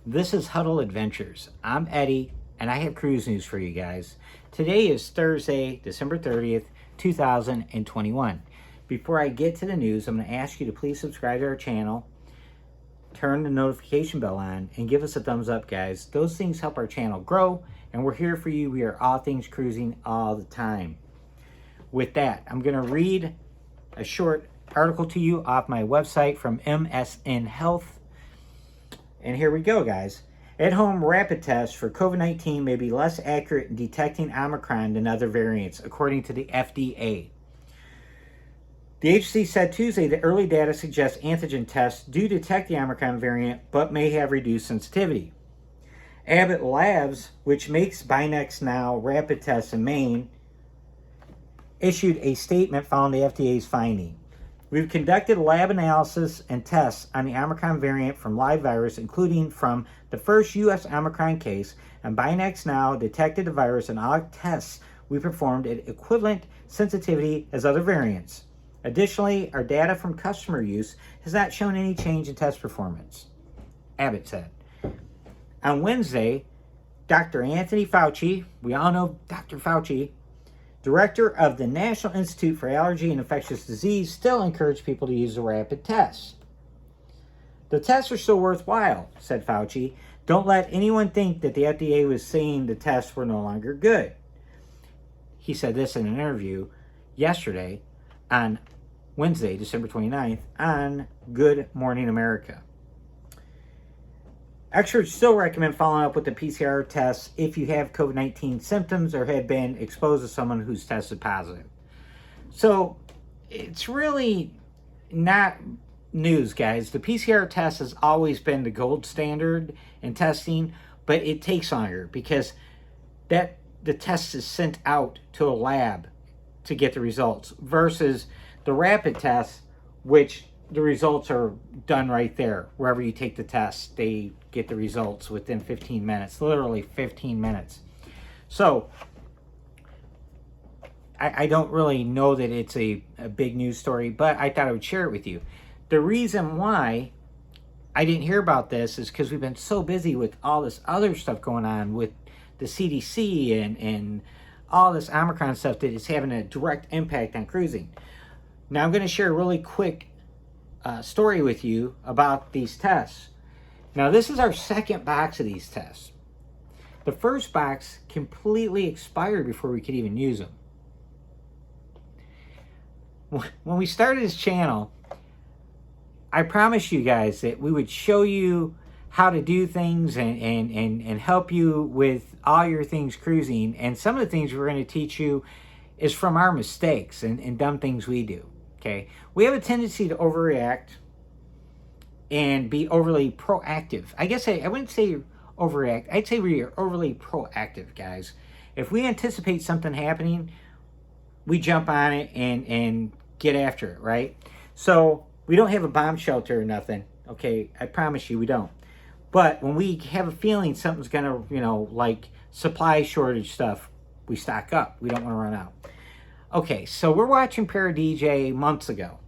This is Huddle Adventures. I'm Eddie, and I have cruise news for you guys. Today is Thursday, December 30th, 2021. Before I get to the news, I'm going to ask you to please subscribe to our channel, turn the notification bell on, and give us a thumbs up, guys. Those things help our channel grow, and we're here for you. We are all things cruising all the time. With that, I'm going to read a short article to you off my website from MSN Health. And here we go, guys. At-home rapid tests for COVID-19 may be less accurate in detecting Omicron than other variants, according to the FDA. The agency said Tuesday that early data suggests antigen tests do detect the Omicron variant, but may have reduced sensitivity. Abbott Labs, which makes BinaxNOW rapid tests in Maine, issued a statement following the FDA's finding. We've conducted lab analysis and tests on the Omicron variant from live virus, including from the first U.S. Omicron case, and BinaxNOW detected the virus in all tests we performed at equivalent sensitivity as other variants. Additionally, our data from customer use has not shown any change in test performance, Abbott said. On Wednesday, Dr. Anthony Fauci, we all know Dr. Fauci, director of the National Institute for Allergy and Infectious Disease, still encouraged people to use the rapid tests. The tests are still worthwhile, said Fauci. Don't let anyone think that the FDA was saying the tests were no longer good. He said this in an interview yesterday on Wednesday, December 29th, on Good Morning America. Experts still recommend following up with the PCR tests if you have COVID-19 symptoms or have been exposed to someone who's tested positive. So it's really not news, guys. The PCR test has always been the gold standard in testing, but it takes longer because the test is sent out to a lab to get the results versus the rapid test, which the results are done right there. Wherever you take the test, they get the results within 15 minutes, literally 15 minutes. So I don't really know that it's a big news story, but I thought I would share it with you. The reason why I didn't hear about this is because we've been so busy with all this other stuff going on with the CDC and all this Omicron stuff that is having a direct impact on cruising. Now I'm going to share a really quick story with you about these tests. Now this is our second box of these tests. The first box completely expired before we could even use them. When we started this channel, I promised you guys that we would show you how to do things and help you with all your things cruising. And some of the things we're going to teach you is from our mistakes and dumb things we do. Okay, we have a tendency to overreact and be overly proactive. I guess I wouldn't say overreact. I'd say we are overly proactive, guys. If we anticipate something happening, we jump on it and get after it, right? So we don't have a bomb shelter or nothing. Okay, I promise you we don't. But when we have a feeling something's gonna, like supply shortage stuff, we stock up. We don't want to run out. Okay, so we're watching ParaDJ months ago.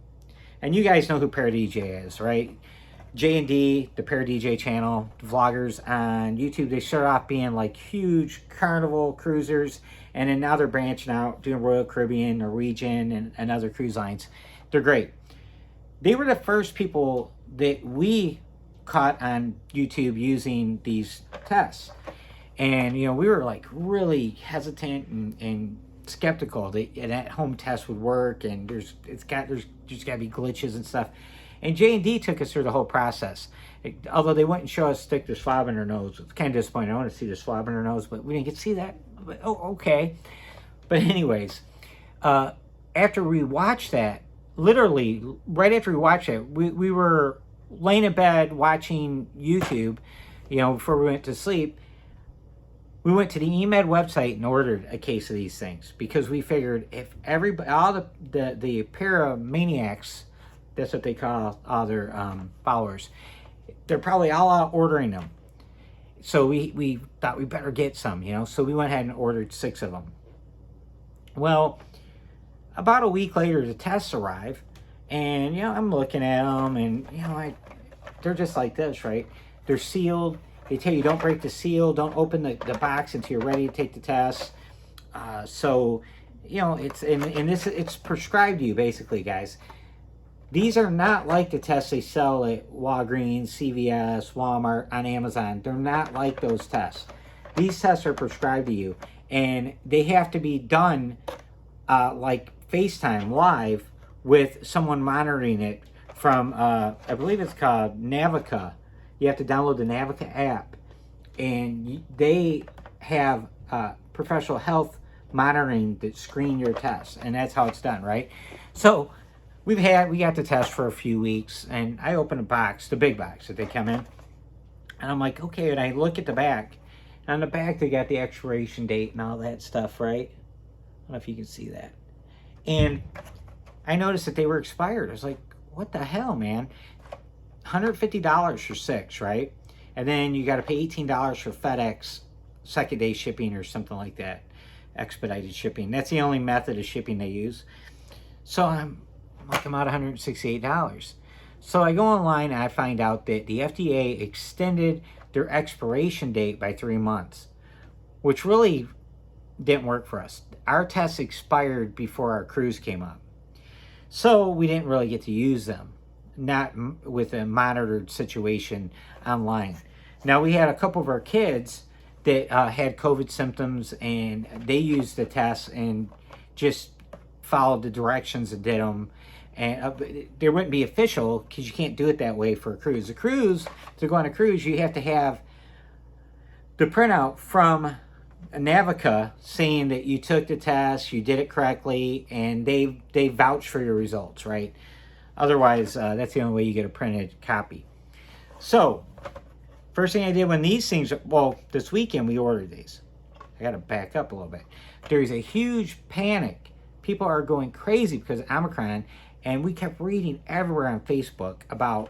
And you guys know who ParaDJ is, right? J&D, the ParaDJ channel, vloggers on YouTube, they start off being like huge Carnival cruisers. And then now they're branching out, doing Royal Caribbean, Norwegian, and other cruise lines. They're great. They were the first people that we caught on YouTube using these tests. And, we were like really hesitant and skeptical that an at-home test would work, and there's just got to be glitches and stuff. And J&D took us through the whole process. Although they wouldn't show us stick the swab in her nose. It's kind of disappointing. I want to see the swab in her nose, but we didn't get to see that. But, okay. But anyways, after we watched that, literally right after we watched it, we were laying in bed watching YouTube, before we went to sleep. We went to the EMED website and ordered a case of these things because we figured if everybody, all the paramaniacs, that's what they call all their followers, they're probably all out ordering them. So we thought we better get some, so we went ahead and ordered 6 of them. Well, about a week later, the tests arrive, and, I'm looking at them, and, they're just like this, right? They're sealed, They tell you don't break the seal, don't open the box until you're ready to take the test. So, you know, it's prescribed to you basically, guys. These are not like the tests they sell at Walgreens, CVS, Walmart, on Amazon. They're not like those tests. These tests are prescribed to you, and they have to be done like FaceTime live with someone monitoring it from, I believe it's called Navica. You have to download the Navica app, and they have professional health monitoring that screen your tests, and that's how it's done, right? So we got the test for a few weeks, and I opened a box, the big box that they come in, and I'm like, okay, and I look at the back, and on the back they got the expiration date and all that stuff, right? I don't know if you can see that. And I noticed that they were expired. I was like, what the hell, man? $150 for 6, right? And then you got to pay $18 for FedEx second day shipping or something like that, expedited shipping. That's the only method of shipping they use. So I'm out $168. So I go online and I find out that the FDA extended their expiration date by 3 months, which really didn't work for us. Our tests expired before our cruise came up. So we didn't really get to use them, not with a monitored situation online. Now, we had a couple of our kids that had COVID symptoms, and they used the tests and just followed the directions and did them. And they wouldn't be official because you can't do it that way for a cruise. A cruise, to go on a cruise, you have to have the printout from Navica saying that you took the test, you did it correctly, and they vouch for your results, right? Otherwise, that's the only way you get a printed copy. So, first thing I did when these things, well, this weekend we ordered these. I got to back up a little bit. There's a huge panic. People are going crazy because of Omicron, and we kept reading everywhere on Facebook about,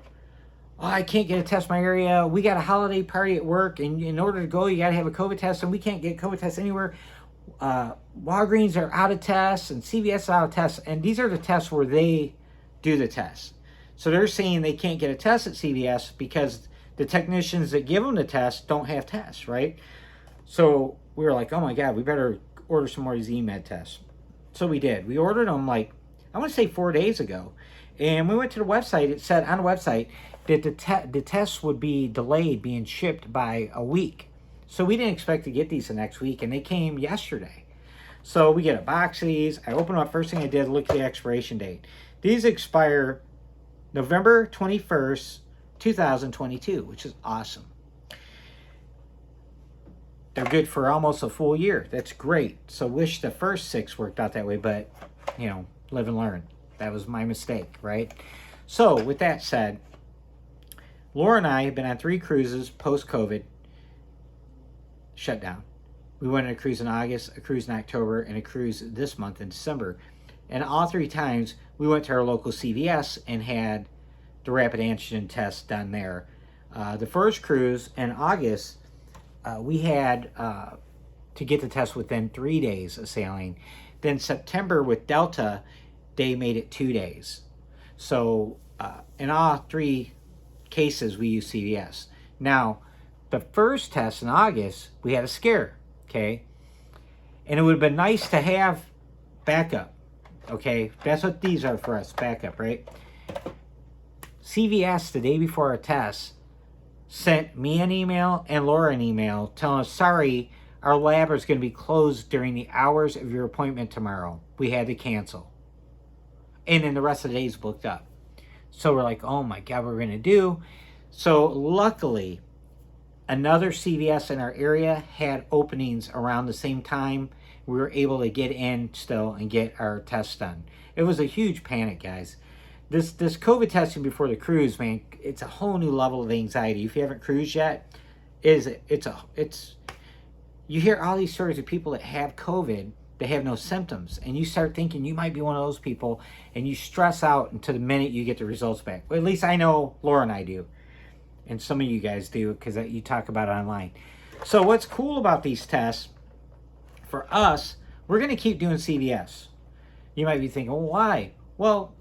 oh, I can't get a test in my area. We got a holiday party at work, and in order to go, you got to have a COVID test, and we can't get COVID tests anywhere. Walgreens are out of tests, and CVS is out of tests, and these are the tests where they do the tests. So they're saying they can't get a test at CVS because the technicians that give them the test don't have tests, right? So we were like, oh my God, we better order some more of these eMed tests. So we did. We ordered them like, I want to say 4 days ago. And we went to the website. It said on the website that the tests would be delayed being shipped by a week. So we didn't expect to get these the next week, and they came yesterday. So we get a box of these. I opened them up. First thing I did, look at the expiration date. These expire November 21st, 2022, which is awesome. They're good for almost a full year. That's great. So wish the first 6 worked out that way, but, you know, live and learn. That was my mistake, right? So with that said, Laura and I have been on 3 cruises post-COVID shutdown. We went on a cruise in August, a cruise in October, and a cruise this month in December. And all 3 times, we went to our local CVS and had the rapid antigen test done there. The first cruise in August, we had to get the test within 3 days of sailing. Then September with Delta, they made it 2 days. So in all 3 cases, we used CVS. Now, the first test in August, we had a scare, okay? And it would have been nice to have backup, okay? That's what these are for us, backup, right? CVS, the day before our test, sent me an email and Laura an email telling us, sorry, our lab is going to be closed during the hours of your appointment tomorrow. We had to cancel. And then the rest of the day is booked up. So we're like, oh my God, what are we going to do? So luckily, another CVS in our area had openings around the same time. We were able to get in still and get our tests done. It was a huge panic, guys. This COVID testing before the cruise, man, it's a whole new level of anxiety. If you haven't cruised yet, you hear all these stories of people that have COVID that have no symptoms, and you start thinking you might be one of those people, and you stress out until the minute you get the results back. Well, at least I know Laura and I do, and some of you guys do because you talk about it online. So what's cool about these tests, for us, we're going to keep doing CVS. You might be thinking, well, why? Well,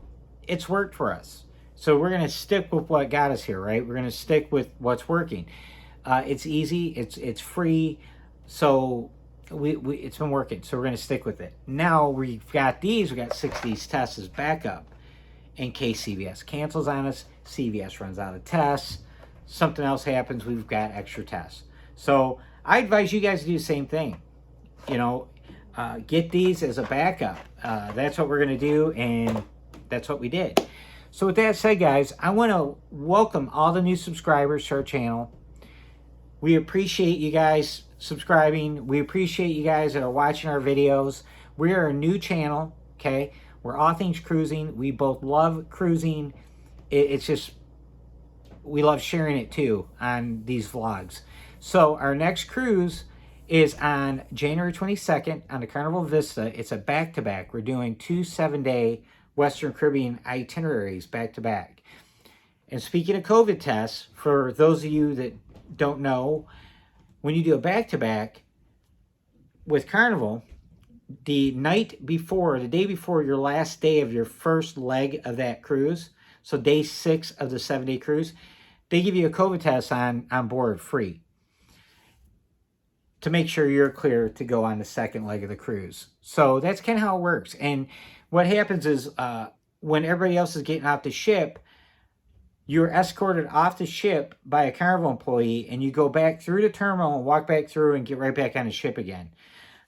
it's worked for us. So we're going to stick with what got us here, right? We're going to stick with what's working. It's easy. It's free. So it's been working. So we're going to stick with it. Now we've got these. We got 6 of these tests as backup in case CVS cancels on us. CVS runs out of tests. Something else happens. We've got extra tests. So I advise you guys to do the same thing. You know, get these as a backup. That's what we're going to do, and that's what we did. So with that said, guys, I want to welcome all the new subscribers to our channel. We appreciate you guys subscribing. We appreciate you guys that are watching our videos. We are a new channel, okay? We're All Things Cruising. We both love cruising. It's just, we love sharing it too on these vlogs. So our next cruise is on January 22nd on the Carnival Vista. It's a back-to-back. We're doing 2 7-day Western Caribbean itineraries back-to-back. And speaking of COVID tests, for those of you that don't know, when you do a back-to-back with Carnival, the night before, the day before your last day of your first leg of that cruise, so day 6 of the 7-day cruise, they give you a COVID test on board free to make sure you're clear to go on the second leg of the cruise. So that's kind of how it works. And what happens is when everybody else is getting off the ship, you're escorted off the ship by a Carnival employee, and you go back through the terminal and walk back through and get right back on the ship again.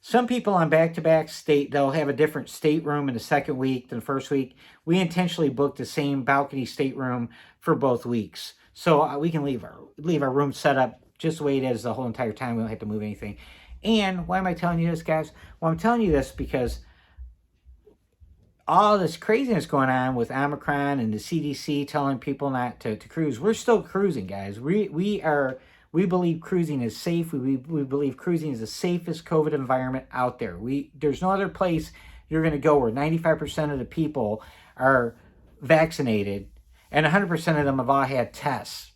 Some people on back-to-back they'll have a different stateroom in the second week than the first week. We intentionally booked the same balcony stateroom for both weeks. So we can leave our room set up just the way it is the whole entire time. We don't have to move anything. And why am I telling you this, guys? Well, I'm telling you this because all this craziness going on with Omicron and the CDC telling people not to cruise. We're still cruising, guys. We believe cruising is safe. We believe cruising is the safest COVID environment out there. There's no other place you're going to go where 95% of the people are vaccinated and 100% of them have all had tests.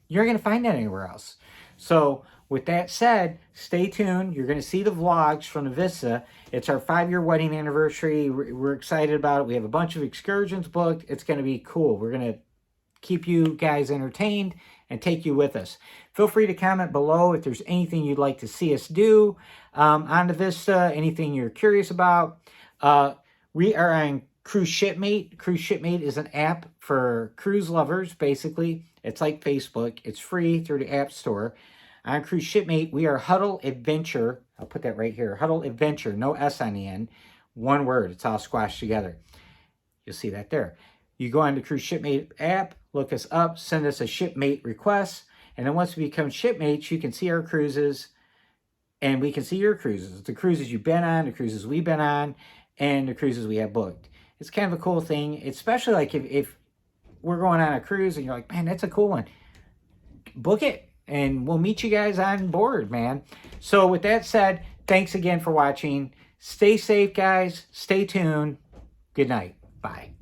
You're going to find that anywhere else. So with that said, stay tuned. You're going to see the vlogs from the Vista. It's our 5-year wedding anniversary. We're excited about it. We have a bunch of excursions booked. It's going to be cool. We're going to keep you guys entertained and take you with us. Feel free to comment below if there's anything you'd like to see us do on the Vista, anything you're curious about. We are on Cruise Shipmate. Cruise Shipmate is an app for cruise lovers, basically. It's like Facebook. It's free through the App Store. On Cruise Shipmate, we are Huddle Adventure. I'll put that right here. Huddle Adventure, no S on the end. One word. It's all squashed together. You'll see that there. You go on the Cruise Shipmate app, look us up, send us a shipmate request, and then once we become shipmates, you can see our cruises, and we can see your cruises. The cruises you've been on, the cruises we've been on, and the cruises we have booked. It's kind of a cool thing, especially like if we're going on a cruise and you're like, man, that's a cool one. Book it, and we'll meet you guys on board, man. So with that said, thanks again for watching. Stay safe, guys. Stay tuned. Good night. Bye.